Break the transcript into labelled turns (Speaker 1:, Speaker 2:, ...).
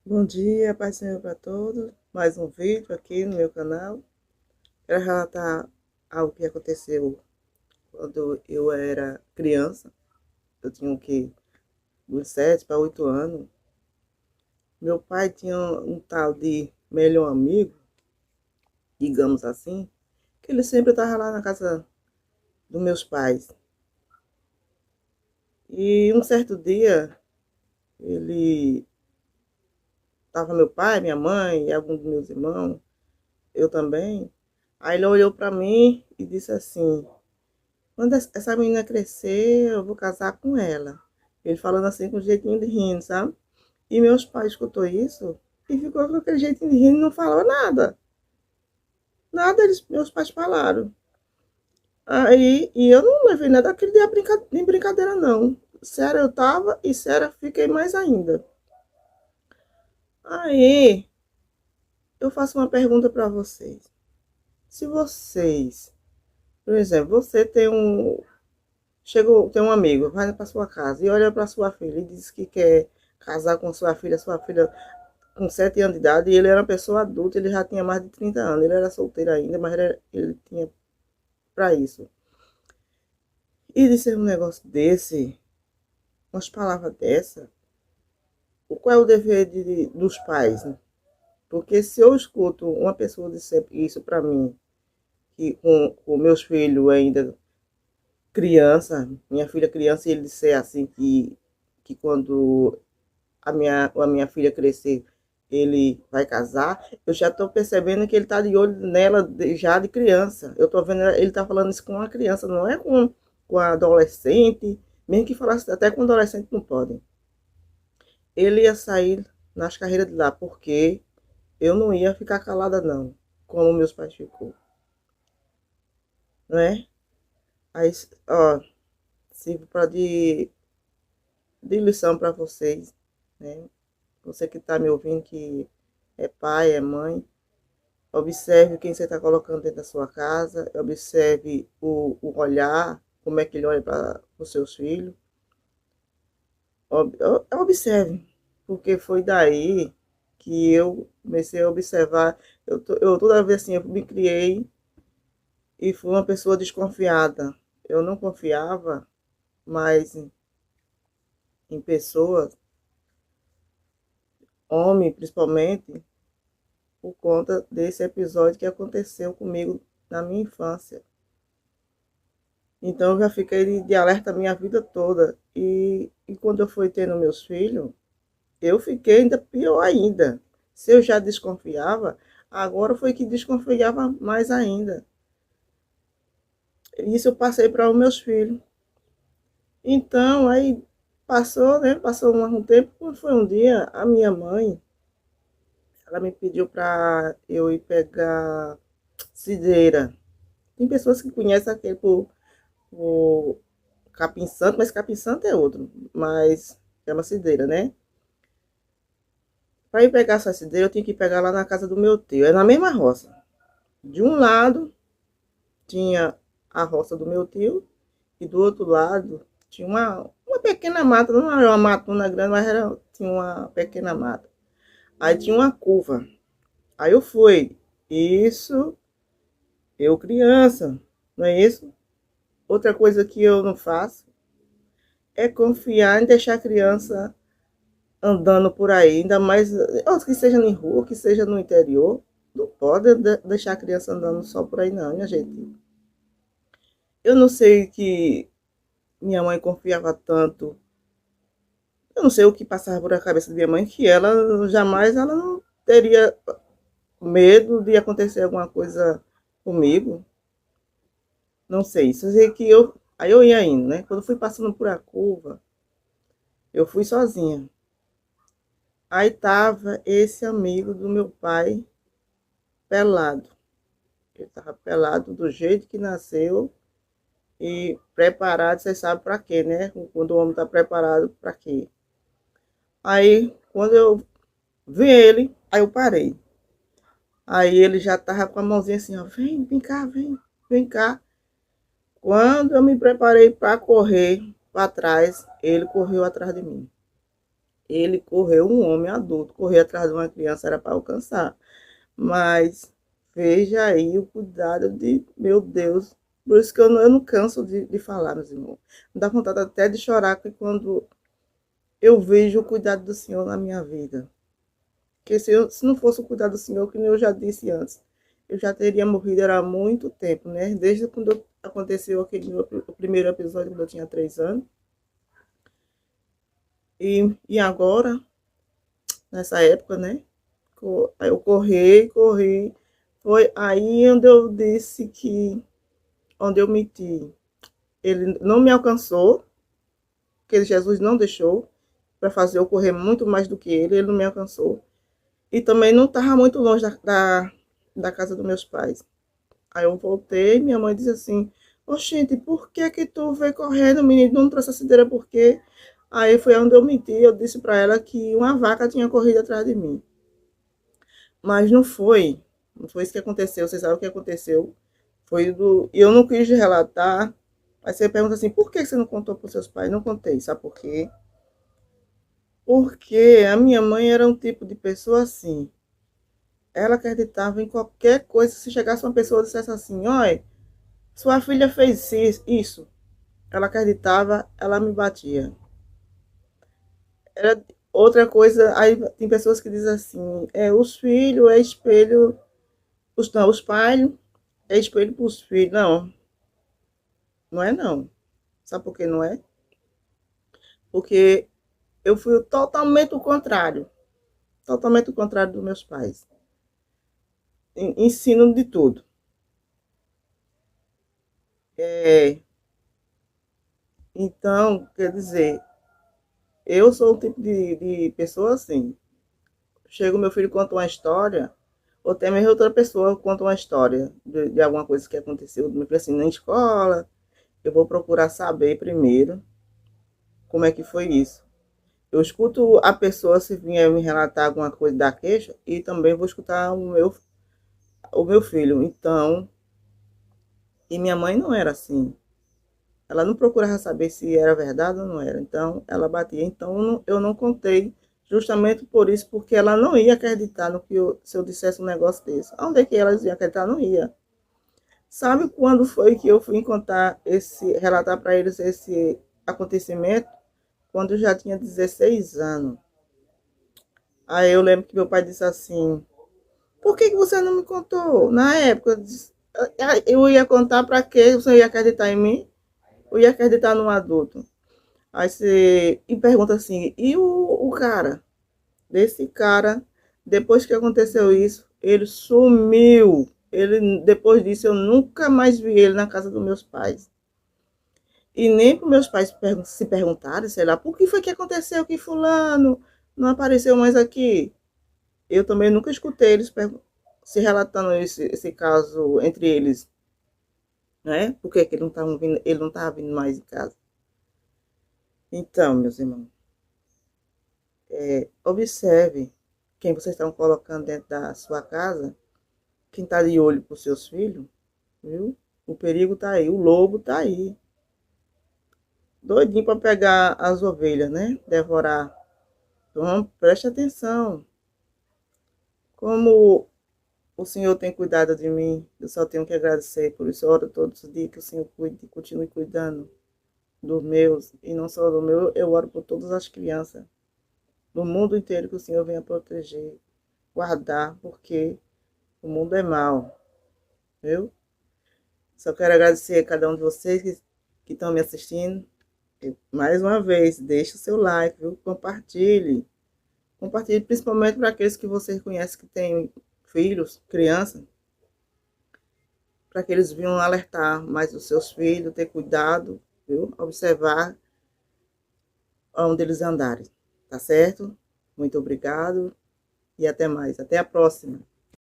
Speaker 1: Bom dia, paz do Senhor para todos. Mais um vídeo aqui no meu canal. Quero relatar algo que aconteceu quando eu era criança. Eu tinha o quê? Uns 7 para 8 anos. Meu pai tinha um tal de melhor amigo, digamos assim, que ele sempre estava lá na casa dos meus pais. E um certo dia, ele estava meu pai, minha mãe e alguns dos meus irmãos, eu também. Aí ele olhou para mim e disse assim: quando essa menina crescer, eu vou casar com ela. Ele falando assim com um jeitinho de rindo, sabe? E meus pais escutou isso e ficou com aquele jeitinho de rindo e não falou nada. Nada meus pais falaram. Aí, e eu não levei nada daquele dia de brincadeira, não. Sério, eu tava e sério, fiquei mais ainda. Aí, eu faço uma pergunta para vocês. Se vocês, por exemplo, você tem tem um amigo, vai para sua casa e olha para sua filha e diz que quer casar com sua filha com 7 anos de idade, e ele era uma pessoa adulta, ele já tinha mais de 30 anos, ele era solteiro ainda, mas ele tinha para isso. E dizer um negócio desse, umas palavras dessa, qual é o dever dos pais, né? Porque se eu escuto uma pessoa dizer isso para mim, que com meus filhos ainda criança, minha filha criança, e ele disser assim que quando a minha filha crescer, ele vai casar, eu já estou percebendo que ele está de olho nela já de criança. Eu estou vendo ele está falando isso com uma criança, não é com a adolescente, mesmo que falasse até com adolescente não podem. Ele ia sair nas carreiras de lá, porque eu não ia ficar calada não, como meus pais ficou, não é? Aí, ó, sirvo para de lição para vocês, né? Você que está me ouvindo, que é pai, é mãe, observe quem você está colocando dentro da sua casa, observe o olhar, como é que ele olha para os seus filhos. Observe, porque foi daí que eu comecei a observar. Eu toda vez assim, eu me criei e fui uma pessoa desconfiada. Eu não confiava mais em pessoas, homem principalmente, por conta desse episódio que aconteceu comigo na minha infância. Então eu já fiquei de alerta a minha vida toda. E quando eu fui tendo meus filhos, eu fiquei ainda pior ainda. Se eu já desconfiava, agora foi que desconfiava mais ainda. Isso eu passei para os meus filhos. Então, aí passou, né? Passou um tempo. Quando foi um dia, a minha mãe, ela me pediu para eu ir pegar cideira. Tem pessoas que conhecem aquele por capim santo, mas capim santo é outro. Mas é uma cideira, né? Para ir pegar essa cideira, eu tinha que pegar lá na casa do meu tio. É na mesma roça. De um lado tinha a roça do meu tio e do outro lado tinha uma pequena mata. Não era uma matuna grande, mas tinha uma pequena mata. Aí tinha uma curva. Aí eu fui. Isso, eu criança, não é isso? Outra coisa que eu não faço é confiar em deixar a criança andando por aí, ainda mais, ou que seja em rua, que seja no interior, não pode deixar a criança andando só por aí não, minha gente. Eu não sei que minha mãe confiava tanto, eu não sei o que passava por a cabeça da minha mãe, que ela jamais, ela não teria medo de acontecer alguma coisa comigo, não sei, só sei que aí eu ia indo, né, quando eu fui passando por a curva, eu fui sozinha, aí tava esse amigo do meu pai, pelado. Ele estava pelado do jeito que nasceu e preparado, você sabe para quê, né? Quando o homem está preparado para quê. Aí, quando eu vi ele, aí eu parei. Aí ele já estava com a mãozinha assim, ó, vem cá, vem cá. Quando eu me preparei para correr para trás, ele correu atrás de mim. Ele correu, um homem adulto, correr atrás de uma criança era para alcançar. Mas veja aí o cuidado de, meu Deus. Por isso que eu não canso de falar, meus irmãos. Me dá vontade até de chorar quando eu vejo o cuidado do Senhor na minha vida. Porque se não fosse o cuidado do Senhor, que eu já disse antes, eu já teria morrido há muito tempo, né? Desde quando aconteceu o primeiro episódio, quando eu tinha 3 anos. E agora, nessa época, né? Eu corri. Foi aí onde eu disse que, onde eu menti. Ele não me alcançou, porque Jesus não deixou para fazer eu correr muito mais do que ele não me alcançou. E também não estava muito longe da casa dos meus pais. Aí eu voltei, minha mãe disse assim, oxente, por que que tu veio correndo, menino, não trouxe a cideira, por quê? Aí foi onde eu menti, eu disse para ela que uma vaca tinha corrido atrás de mim. Mas não foi isso que aconteceu, vocês sabem o que aconteceu. E eu não quis relatar. Aí você pergunta assim, por que você não contou para os seus pais? Não contei, sabe por quê? Porque a minha mãe era um tipo de pessoa assim. Ela acreditava em qualquer coisa. Se chegasse uma pessoa e dissesse assim, olha, sua filha fez isso. Ela acreditava, ela me batia. Era outra coisa, aí tem pessoas que dizem assim, os filhos é espelho, os pais é espelho para os filhos. Não, não é não. Sabe por que não é? Porque eu fui totalmente o contrário. Totalmente o contrário dos meus pais. Ensino de tudo. É, então, quer dizer, eu sou o tipo de pessoa assim. Chega o meu filho conta uma história, ou até mesmo outra pessoa conta uma história de alguma coisa que aconteceu, meu filho assim, na escola. Eu vou procurar saber primeiro como é que foi isso. Eu escuto a pessoa se vier me relatar alguma coisa da queixa e também vou escutar o meu filho. Então, e minha mãe não era assim. Ela não procurava saber se era verdade ou não era. Então, ela batia. Então, eu não contei justamente por isso, porque ela não ia acreditar no que se eu dissesse um negócio desse. Onde é que ela ia acreditar? Não ia. Sabe quando foi que eu fui relatar para eles esse acontecimento? Quando eu já tinha 16 anos. Aí eu lembro que meu pai disse assim, por que você não me contou? Na época, eu ia contar para quê? Você ia acreditar em mim? Eu ia acreditar num adulto. Aí você e pergunta assim, e o cara? Desse cara, depois que aconteceu isso, ele sumiu. Depois disso, eu nunca mais vi ele na casa dos meus pais. E nem para meus pais se perguntarem, sei lá, por que foi que aconteceu que fulano não apareceu mais aqui? Eu também nunca escutei eles se relatando esse caso entre eles, né? Por que ele não estava vindo, ele não estava vindo mais em casa? Então, meus irmãos, observe quem vocês estão colocando dentro da sua casa, quem está de olho para os seus filhos, viu? O perigo está aí, o lobo está aí, doidinho para pegar as ovelhas, né? Devorar. Então, preste atenção. Como o Senhor tem cuidado de mim, eu só tenho que agradecer. Por isso, eu oro todos os dias que o Senhor cuide, continue cuidando dos meus, e não só do meu, eu oro por todas as crianças do mundo inteiro, que o Senhor venha proteger, guardar, porque o mundo é mau, viu? Só quero agradecer a cada um de vocês que estão me assistindo. E, mais uma vez, deixe o seu like, viu? Compartilhe. Compartilhe principalmente para aqueles que vocês conhecem que têm filhos, crianças, para que eles venham alertar mais os seus filhos, ter cuidado, viu? Observar onde eles andarem, tá certo? Muito obrigado e até mais. Até a próxima.